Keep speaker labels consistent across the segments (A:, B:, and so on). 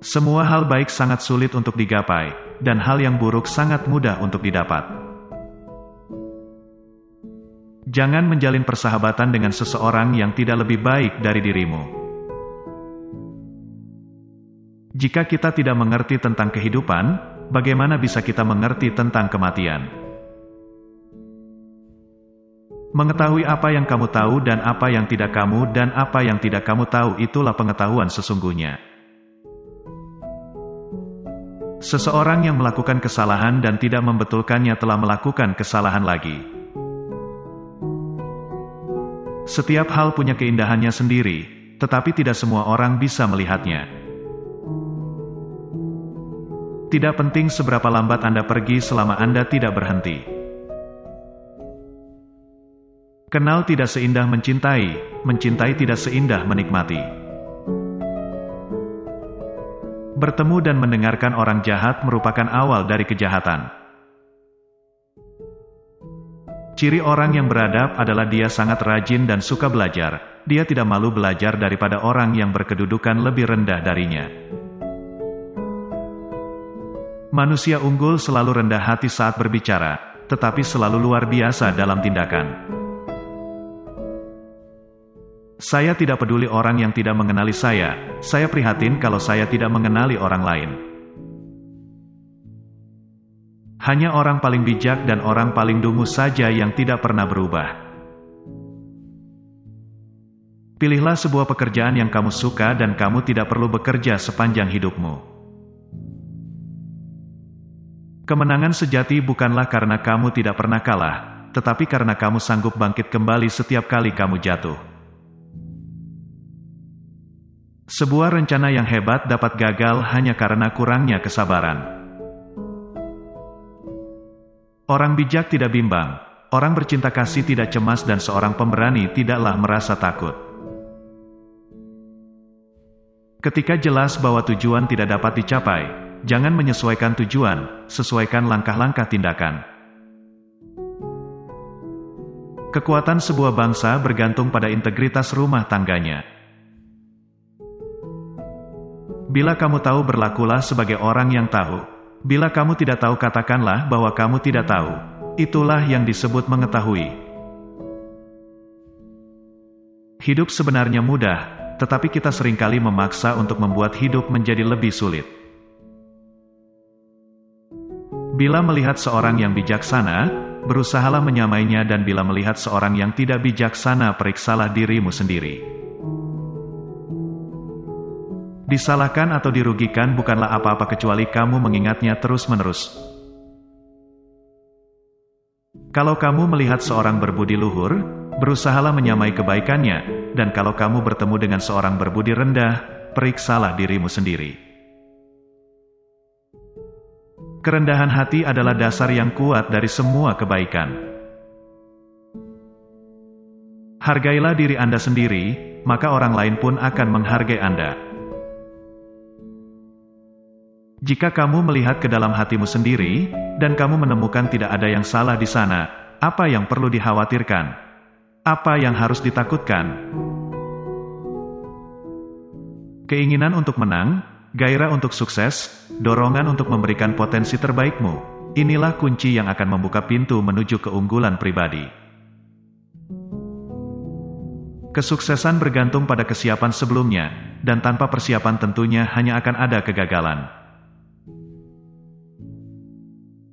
A: Semua hal baik sangat sulit untuk digapai, dan hal yang buruk sangat mudah untuk didapat. Jangan menjalin persahabatan dengan seseorang yang tidak lebih baik dari dirimu. Jika kita tidak mengerti tentang kehidupan, bagaimana bisa kita mengerti tentang kematian? Mengetahui apa yang kamu tahu dan apa yang tidak kamu dan apa yang tidak kamu tahu, itulah pengetahuan sesungguhnya. Seseorang yang melakukan kesalahan dan tidak membetulkannya telah melakukan kesalahan lagi. Setiap hal punya keindahannya sendiri, tetapi tidak semua orang bisa melihatnya. Tidak penting seberapa lambat Anda pergi selama Anda tidak berhenti. Kenal tidak seindah mencintai, mencintai tidak seindah menikmati. Bertemu dan mendengarkan orang jahat merupakan awal dari kejahatan. Ciri orang yang beradab adalah dia sangat rajin dan suka belajar. Dia tidak malu belajar daripada orang yang berkedudukan lebih rendah darinya. Manusia unggul selalu rendah hati saat berbicara, tetapi selalu luar biasa dalam tindakan. Saya tidak peduli orang yang tidak mengenali saya prihatin kalau saya tidak mengenali orang lain. Hanya orang paling bijak dan orang paling dungu saja yang tidak pernah berubah. Pilihlah sebuah pekerjaan yang kamu suka dan kamu tidak perlu bekerja sepanjang hidupmu. Kemenangan sejati bukanlah karena kamu tidak pernah kalah, tetapi karena kamu sanggup bangkit kembali setiap kali kamu jatuh. Sebuah rencana yang hebat dapat gagal hanya karena kurangnya kesabaran. Orang bijak tidak bimbang, orang bercinta kasih tidak cemas dan seorang pemberani tidaklah merasa takut. Ketika jelas bahwa tujuan tidak dapat dicapai, jangan menyesuaikan tujuan, sesuaikan langkah-langkah tindakan. Kekuatan sebuah bangsa bergantung pada integritas rumah tangganya. Bila kamu tahu, berlakulah sebagai orang yang tahu. Bila kamu tidak tahu, katakanlah bahwa kamu tidak tahu. Itulah yang disebut mengetahui. Hidup sebenarnya mudah, tetapi kita seringkali memaksa untuk membuat hidup menjadi lebih sulit. Bila melihat seorang yang bijaksana, berusahalah menyamainya, dan bila melihat seorang yang tidak bijaksana, periksalah dirimu sendiri. Disalahkan atau dirugikan bukanlah apa-apa kecuali kamu mengingatnya terus-menerus. Kalau kamu melihat seorang berbudi luhur, berusahalah menyamai kebaikannya, dan kalau kamu bertemu dengan seorang berbudi rendah, periksalah dirimu sendiri. Kerendahan hati adalah dasar yang kuat dari semua kebaikan. Hargailah diri Anda sendiri, maka orang lain pun akan menghargai Anda. Jika kamu melihat ke dalam hatimu sendiri, dan kamu menemukan tidak ada yang salah di sana, apa yang perlu dikhawatirkan? Apa yang harus ditakutkan? Keinginan untuk menang, gairah untuk sukses, dorongan untuk memberikan potensi terbaikmu, inilah kunci yang akan membuka pintu menuju keunggulan pribadi. Kesuksesan bergantung pada kesiapan sebelumnya, dan tanpa persiapan tentunya hanya akan ada kegagalan.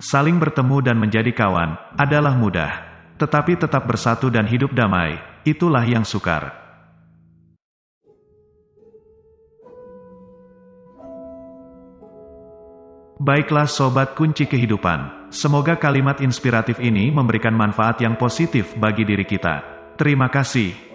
A: Saling bertemu dan menjadi kawan adalah mudah, tetapi tetap bersatu dan hidup damai, itulah yang sukar. Baiklah sobat kunci kehidupan, semoga kalimat inspiratif ini memberikan manfaat yang positif bagi diri kita. Terima kasih.